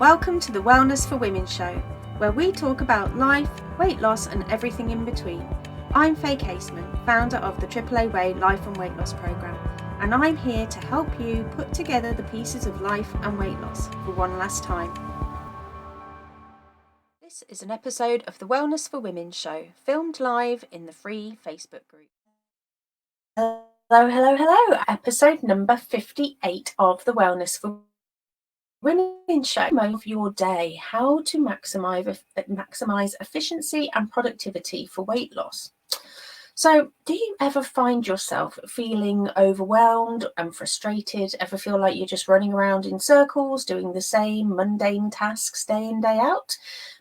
Welcome to the Wellness for Women show, where we talk about life, weight loss and everything in between. I'm Faye, founder of the AAA Way Life and Weight Loss Programme, and I'm here to help you put together the pieces of life and weight loss for one last time. This is an episode of the Wellness for Women show, filmed live in the free Facebook group. Hello. Episode number 58 of the Wellness for Women show of your day, how to maximize efficiency and productivity for weight loss. So, do you ever find yourself feeling overwhelmed and frustrated? Ever feel like you're just running around in circles, doing the same mundane tasks day in, day out,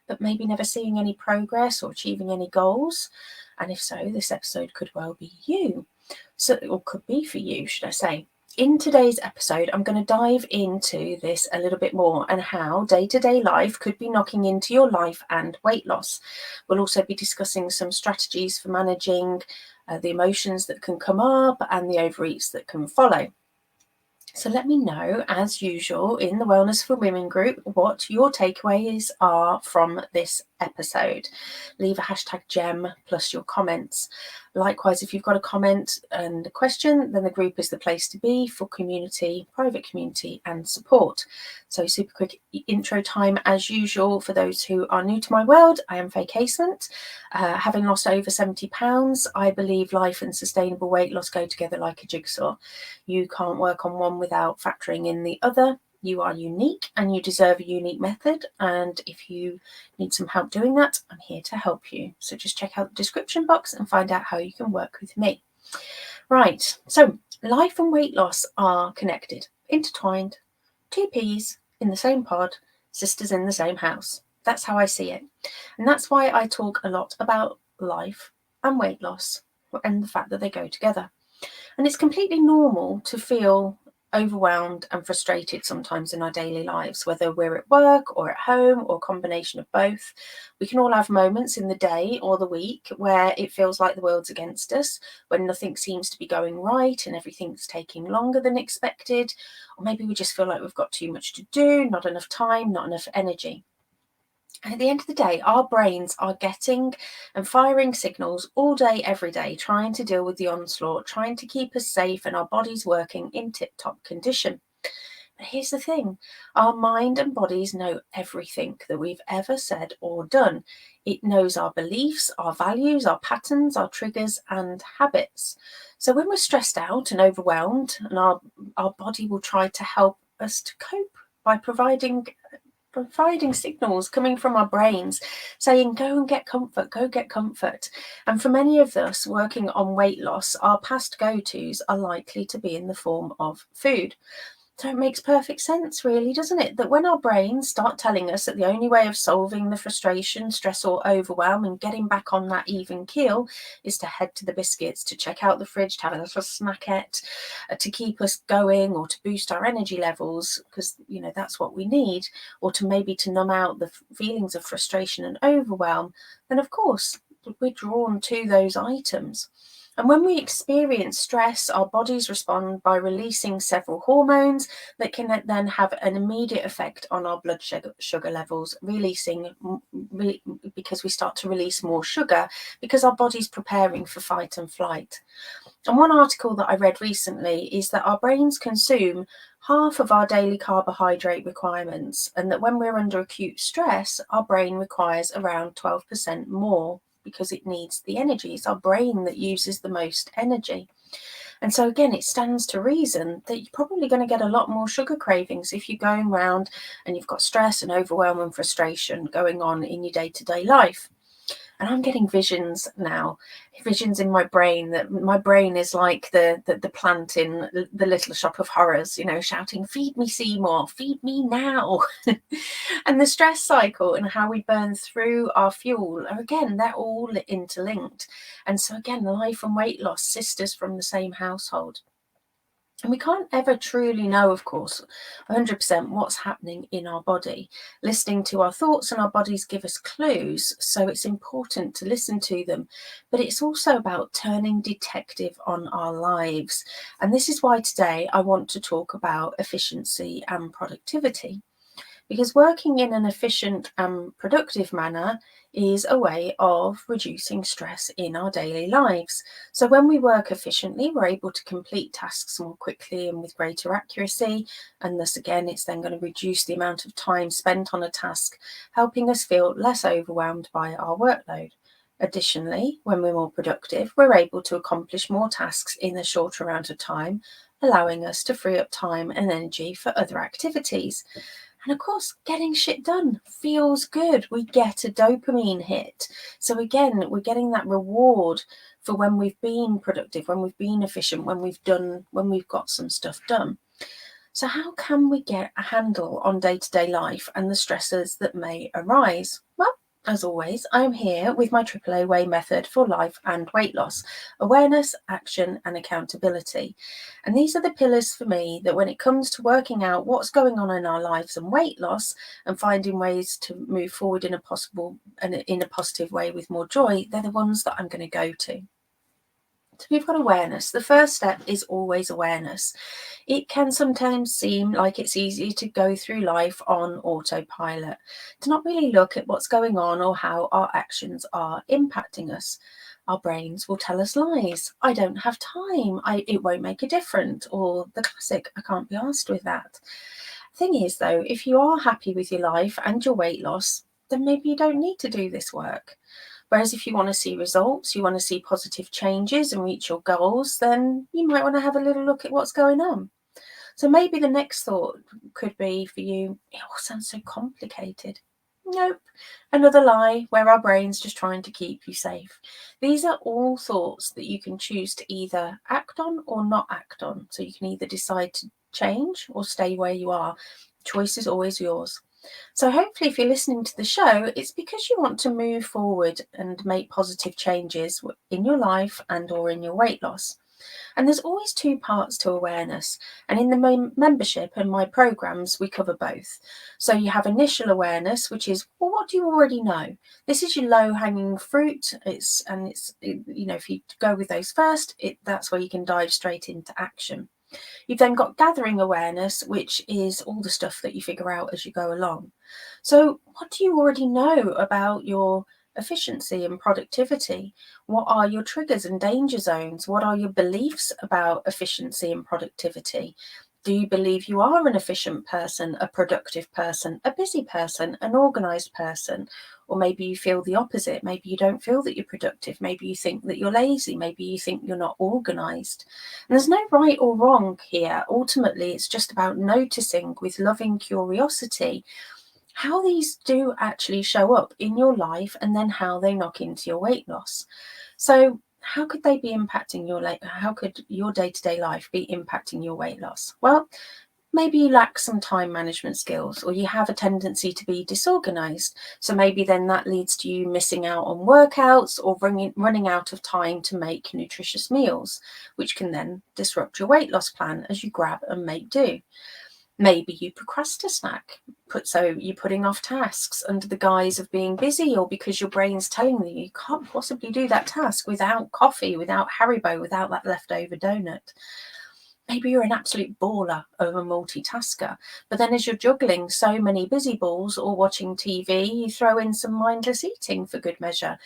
but maybe never seeing any progress or achieving any goals? And if so, this episode could well be you. Or could be for you, should I say. In today's episode, I'm going to dive into this a little bit more and how day-to-day life could be knocking into your life and weight loss. We'll also be discussing some strategies for managing the emotions that can come up and the overeats that can follow. So let me know, as usual, in the Wellness for Women group, what your takeaways are from this episode. Leave a hashtag gem plus your comments. Likewise, if you've got a comment and a question, then the group is the place to be for community, private community and support. So super quick intro time as usual for those who are new to my world. I am Faye. Having lost over 70 pounds, I believe life and sustainable weight loss go together like a jigsaw. You can't work on one without factoring in the other. You are unique and you deserve a unique method. And if you need some help doing that, I'm here to help you. So just check out the description box and find out how you can work with me. Right, so life and weight loss are connected, intertwined, two peas in the same pod, sisters in the same house. That's how I see it. And that's why I talk a lot about life and weight loss and the fact that they go together. And it's completely normal to feel overwhelmed and frustrated sometimes in our daily lives, whether we're at work or at home or a combination of both. We can all have moments in the day or the week where it feels like the world's against us, when nothing seems to be going right and everything's taking longer than expected, or maybe we just feel like we've got too much to do, not enough time, not enough energy. And at the end of the day, our brains are getting and firing signals all day, every day, trying to deal with the onslaught, trying to keep us safe and our bodies working in tip-top condition. But here's the thing, our mind and bodies know everything that we've ever said or done. It knows our beliefs, our values, our patterns, our triggers and habits. So when we're stressed out and overwhelmed, and our body will try to help us to cope by providing signals coming from our brains saying, go and get comfort, go get comfort. And for many of us working on weight loss, our past go-tos are likely to be in the form of food. So it makes perfect sense, really, doesn't it? That when our brains start telling us that the only way of solving the frustration, stress or overwhelm and getting back on that even keel is to head to the biscuits, to check out the fridge, to have a little snackette, to keep us going or to boost our energy levels, because, you know, that's what we need, or to maybe to numb out the feelings of frustration and overwhelm, then of course we're drawn to those items. And when we experience stress, our bodies respond by releasing several hormones that can then have an immediate effect on our blood sugar levels, because we start to release more sugar because our body's preparing for fight and flight. And one article that I read recently is that our brains consume half of our daily carbohydrate requirements, and that when we're under acute stress, our brain requires around 12% more, because it needs the energy. It's our brain that uses the most energy. And so again, it stands to reason that you're probably going to get a lot more sugar cravings if you're going around and you've got stress and overwhelm and frustration going on in your day-to-day life. And I'm getting visions now, visions in my brain, that my brain is like the plant in the Little Shop of Horrors, you know, shouting, feed me, Seymour, feed me now. And the stress cycle and how we burn through our fuel are, again, they're all interlinked. And so again, life and weight loss, sisters from the same household. And we can't ever truly know, of course, 100% what's happening in our body. Listening to our thoughts and our bodies give us clues, so it's important to listen to them. But it's also about turning detective on our lives. And this is why today I want to talk about efficiency and productivity. because working in an efficient and productive manner is a way of reducing stress in our daily lives. So when we work efficiently, we're able to complete tasks more quickly and with greater accuracy, and thus again it's then going to reduce the amount of time spent on a task, helping us feel less overwhelmed by our workload. Additionally, when we're more productive, we're able to accomplish more tasks in a shorter amount of time, allowing us to free up time and energy for other activities. And of course, getting shit done feels good. We get a dopamine hit. So again, we're getting that reward for when we've been productive, when we've been efficient, when we've got some stuff done. So how can we get a handle on day-to-day life and the stresses that may arise? Well, as always, I am here with my AAA Way method for life and weight loss: awareness, action, and accountability. And these are the pillars for me that when it comes to working out what's going on in our lives and weight loss and finding ways to move forward in a positive way with more joy, they're the ones that I'm going to go to. So we've got awareness. The first step is always awareness. It can sometimes seem like it's easy to go through life on autopilot, to not really look at what's going on or how our actions are impacting us. Our brains will tell us lies. I don't have time. It won't make a difference. Or the classic, I can't be arsed with that. Thing is, though, if you are happy with your life and your weight loss, then maybe you don't need to do this work. Whereas if you want to see results, you want to see positive changes and reach your goals, then you might want to have a little look at what's going on. So maybe the next thought could be for you, it all sounds so complicated. Nope. Another lie where our brain's just trying to keep you safe. These are all thoughts that you can choose to either act on or not act on. So you can either decide to change or stay where you are. Choice is always yours. So hopefully if you're listening to the show, it's because you want to move forward and make positive changes in your life and or in your weight loss. And there's always two parts to awareness. And in the membership and my programs, we cover both. So you have initial awareness, which is, well, what do you already know? This is your low-hanging fruit. If you go with those first, that's where you can dive straight into action. You've then got gathering awareness, which is all the stuff that you figure out as you go along. So what do you already know about your efficiency and productivity? What are your triggers and danger zones? What are your beliefs about efficiency and productivity? Do you believe you are an efficient person, a productive person, a busy person, an organized person? Or maybe you feel the opposite. Maybe you don't feel that you're productive. Maybe you think that you're lazy. Maybe you think you're not organized. And there's no right or wrong here. Ultimately, it's just about noticing with loving curiosity how these do actually show up in your life and then how they knock into your weight loss. So how could they be impacting how could your day-to-day life be impacting your weight loss? Well, maybe you lack some time management skills, or you have a tendency to be disorganized. So maybe then that leads to you missing out on workouts or running out of time to make nutritious meals, which can then disrupt your weight loss plan as you grab and make do. Maybe you procrastinate, so you're putting off tasks under the guise of being busy, or because your brain's telling you can't possibly do that task without coffee, without Haribo, without that leftover donut. Maybe you're an absolute baller of a multitasker, but then as you're juggling so many busy balls or watching TV, you throw in some mindless eating for good measure.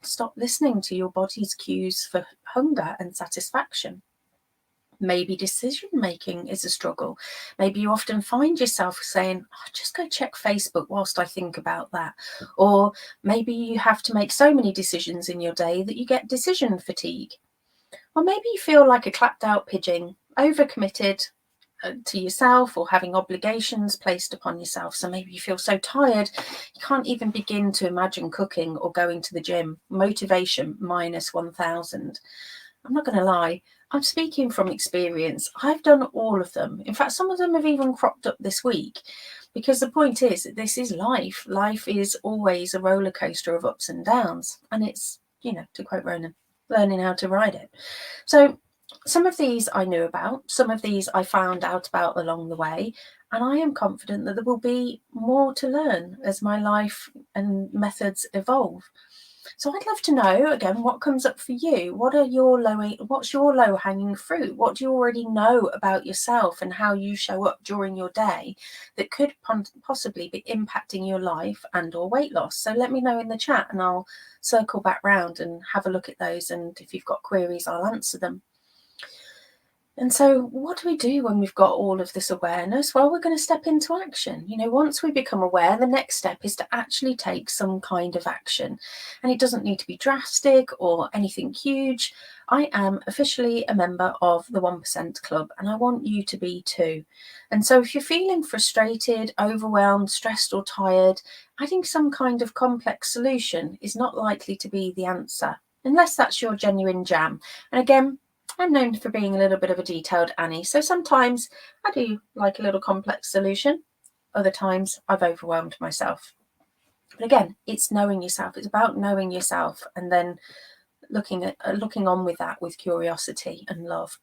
Stop listening to your body's cues for hunger and satisfaction. Maybe decision making is a struggle. Maybe you often find yourself saying, oh, just go check Facebook whilst I think about that. Or maybe you have to make so many decisions in your day that you get decision fatigue. Or maybe you feel like a clapped out pigeon, overcommitted to yourself or having obligations placed upon yourself. So maybe you feel so tired, you can't even begin to imagine cooking or going to the gym. Motivation minus 1,000. I'm not going to lie, I'm speaking from experience. I've done all of them. In fact, some of them have even cropped up this week, because the point is that this is life. Life is always a roller coaster of ups and downs. And it's, to quote Ronan, learning how to ride it. So some of these I knew about, some of these I found out about along the way, and I am confident that there will be more to learn as my life and methods evolve. So I'd love to know, again, what comes up for you? What's your low hanging fruit? What do you already know about yourself and how you show up during your day that could possibly be impacting your life and or weight loss? So let me know in the chat and I'll circle back round and have a look at those. And if you've got queries, I'll answer them. And so what do we do when we've got all of this awareness? Well, we're going to step into action. Once we become aware, the next step is to actually take some kind of action. And it doesn't need to be drastic or anything huge. I am officially a member of the 1% Club, and I want you to be too. And so if you're feeling frustrated, overwhelmed, stressed or tired, adding some kind of complex solution is not likely to be the answer, unless that's your genuine jam. And again, I'm known for being a little bit of a detailed Annie, so sometimes I do like a little complex solution. Other times I've overwhelmed myself. But again, it's knowing yourself. It's about knowing yourself and then looking on with that with curiosity and love.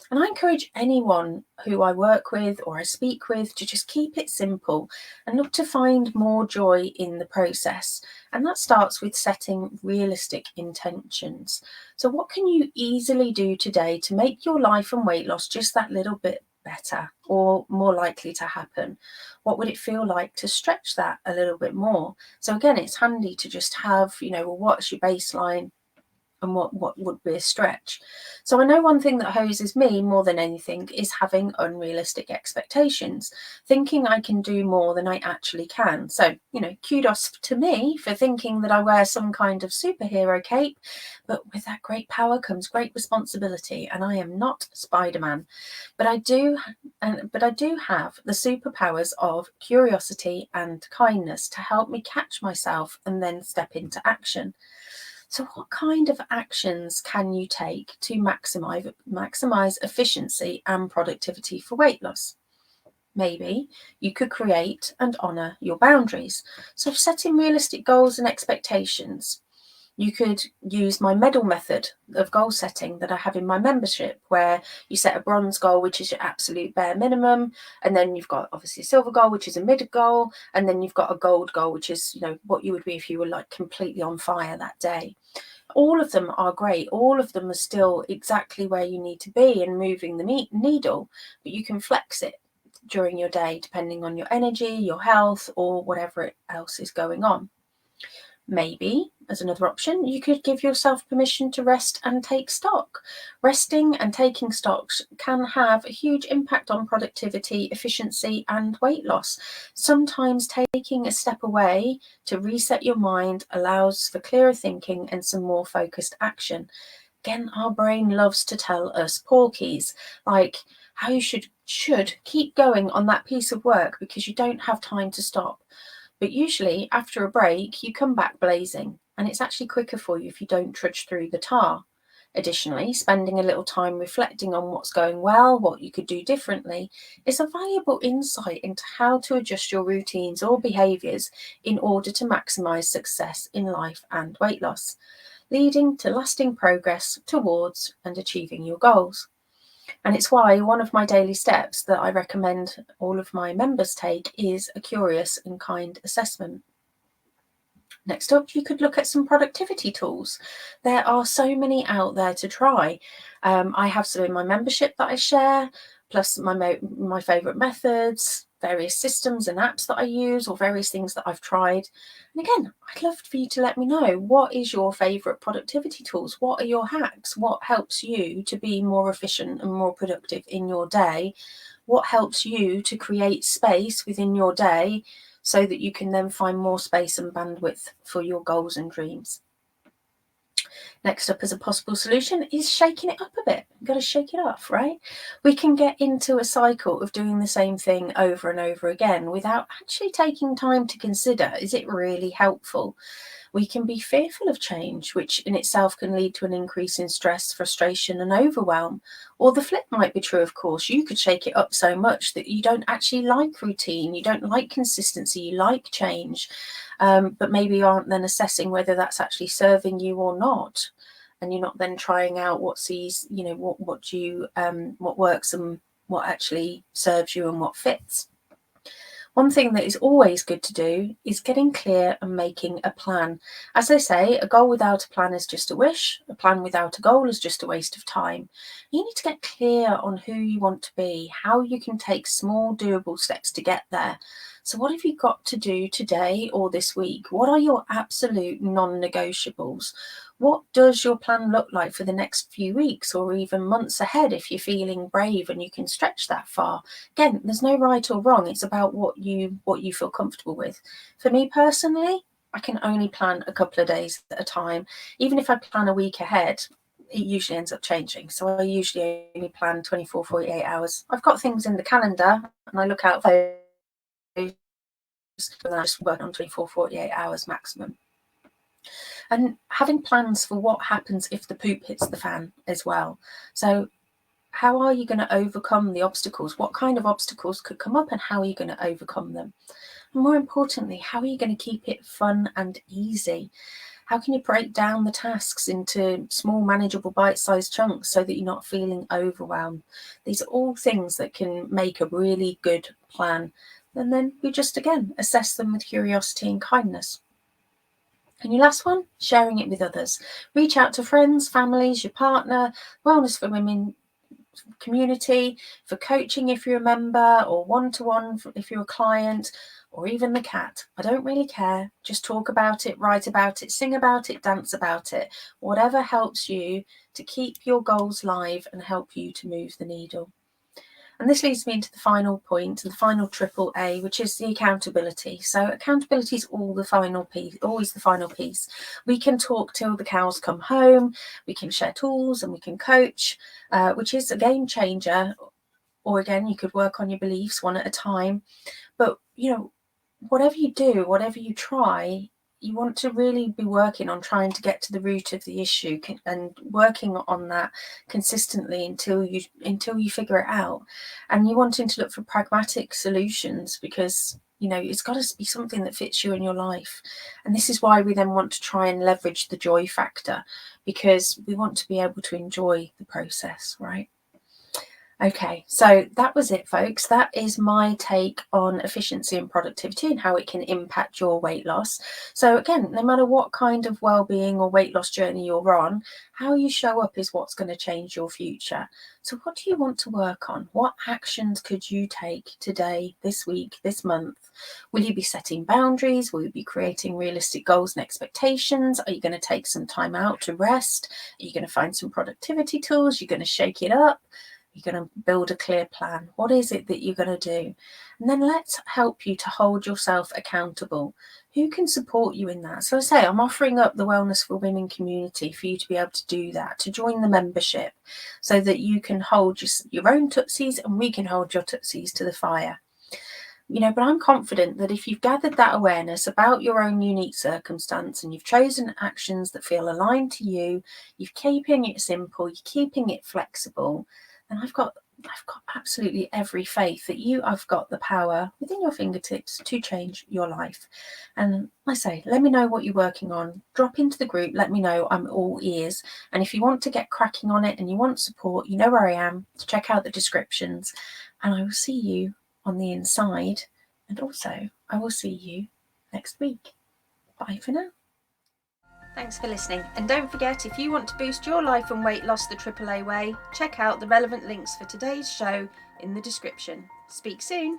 And I encourage anyone who I work with or I speak with to just keep it simple and look to find more joy in the process. And that starts with setting realistic intentions. So what can you easily do today to make your life and weight loss just that little bit better or more likely to happen? What would it feel like to stretch that a little bit more? So again, it's handy to just have, what's your baseline? And what would be a stretch. So I know one thing that hoses me more than anything is having unrealistic expectations, thinking I can do more than I actually can. So, kudos to me for thinking that I wear some kind of superhero cape, but with that great power comes great responsibility, and I am not Spider-Man. But I do have the superpowers of curiosity and kindness to help me catch myself and then step into action. So what kind of actions can you take to maximize efficiency and productivity for weight loss? Maybe you could create and honor your boundaries. So setting realistic goals and expectations. You could use my medal method of goal setting that I have in my membership, where you set a bronze goal, which is your absolute bare minimum. And then you've got obviously a silver goal, which is a mid goal. And then you've got a gold goal, which is, what you would be if you were like completely on fire that day. All of them are great. All of them are still exactly where you need to be and moving the needle, but you can flex it during your day depending on your energy, your health, or whatever else is going on. Maybe, as another option, you could give yourself permission to rest and take stock. Resting and taking stocks can have a huge impact on productivity, efficiency, and weight loss. Sometimes taking a step away to reset your mind allows for clearer thinking and some more focused action. Again, our brain loves to tell us porkies, like how you should keep going on that piece of work because you don't have time to stop. But usually after a break, you come back blazing, and it's actually quicker for you if you don't trudge through the tar. Additionally, spending a little time reflecting on what's going well, what you could do differently, is a valuable insight into how to adjust your routines or behaviours in order to maximise success in life and weight loss, leading to lasting progress towards and achieving your goals. And it's why one of my daily steps that I recommend all of my members take is a curious and kind assessment. Next up, you could look at some productivity tools. There are so many out there to try. I have some in my membership that I share, plus my favourite methods, various systems and apps that I use, or various things that I've tried. And again, I'd love for you to let me know, what is your favourite productivity tools? What are your hacks? What helps you to be more efficient and more productive in your day? What helps you to create space within your day so that you can then find more space and bandwidth for your goals and dreams? Next up as a possible solution is shaking it up a bit. You've got to shake it off, right? We can get into a cycle of doing the same thing over and over again without actually taking time to consider, is it really helpful? We can be fearful of change, which in itself can lead to an increase in stress, frustration, and overwhelm. Or the flip might be true, of course. You could shake it up so much that you don't actually like routine, you don't like consistency, you like change, but maybe you aren't then assessing whether that's actually serving you or not. And you're not then trying out what works and what actually serves you and what fits. One thing that is always good to do is getting clear and making a plan. As they say, a goal without a plan is just a wish. A plan without a goal is just a waste of time. You need to get clear on who you want to be, how you can take small, doable steps to get there. So what have you got to do today or this week? What are your absolute non-negotiables? What does your plan look like for the next few weeks or even months ahead if you're feeling brave and you can stretch that far? Again, there's no right or wrong. It's about what you feel comfortable with. For me personally, I can only plan a couple of days at a time. Even if I plan a week ahead, it usually ends up changing. So I usually only plan 24, 48 hours. I've got things in the calendar and I look out for those and I just work on 24, 48 hours maximum. And having plans for what happens if the poop hits the fan as well. So how are you going to overcome the obstacles? What kind of obstacles could come up and how are you going to overcome them? And more importantly, how are you going to keep it fun and easy? How can you break down the tasks into small, manageable, bite-sized chunks so that you're not feeling overwhelmed? These are all things that can make a really good plan. And then we just, again, assess them with curiosity and kindness. And your last one, sharing it with others. Reach out to friends, families, your partner, Wellness for Women community for coaching if you're a member, or one-to-one if you're a client, or even the cat. I don't really care. Just talk about it, write about it, sing about it, dance about it. Whatever helps you to keep your goals live and help you to move the needle. And this leads me into the final point, the final triple A, which is the accountability. So accountability is always the final piece. We can talk till the cows come home, we can share tools and we can coach, which is a game changer. Or again, you could work on your beliefs one at a time. But, whatever you do, whatever you try, you want to really be working on trying to get to the root of the issue and working on that consistently until you figure it out. And you wanting to look for pragmatic solutions because it's got to be something that fits you in your life. And this is why we then want to try and leverage the joy factor, because we want to be able to enjoy the process, right? Okay, so that was it, folks. That is my take on efficiency and productivity and how it can impact your weight loss. So again, no matter what kind of well-being or weight loss journey you're on, how you show up is what's going to change your future. So what do you want to work on? What actions could you take today, this week, this month? Will you be setting boundaries? Will you be creating realistic goals and expectations? Are you going to take some time out to rest? Are you going to find some productivity tools? You're going to shake it up? You're going to build a clear plan. What is it that you're going to do? And then let's help you to hold yourself accountable. Who can support you in that? So I say I'm offering up the Wellness for Women community for you to be able to do that, to join the membership so that you can hold your own tootsies and we can hold your tootsies to the fire. But I'm confident that if you've gathered that awareness about your own unique circumstance and you've chosen actions that feel aligned to you, you're keeping it simple, you're keeping it flexible, and I've got absolutely every faith that you have got the power within your fingertips to change your life. And I say, let me know what you're working on. Drop into the group. Let me know. I'm all ears. And if you want to get cracking on it and you want support, you know where I am. Check out the descriptions. And I will see you on the inside. And also, I will see you next week. Bye for now. Thanks for listening, and don't forget, if you want to boost your life and weight loss the AAA way, check out the relevant links for today's show in the description. Speak soon.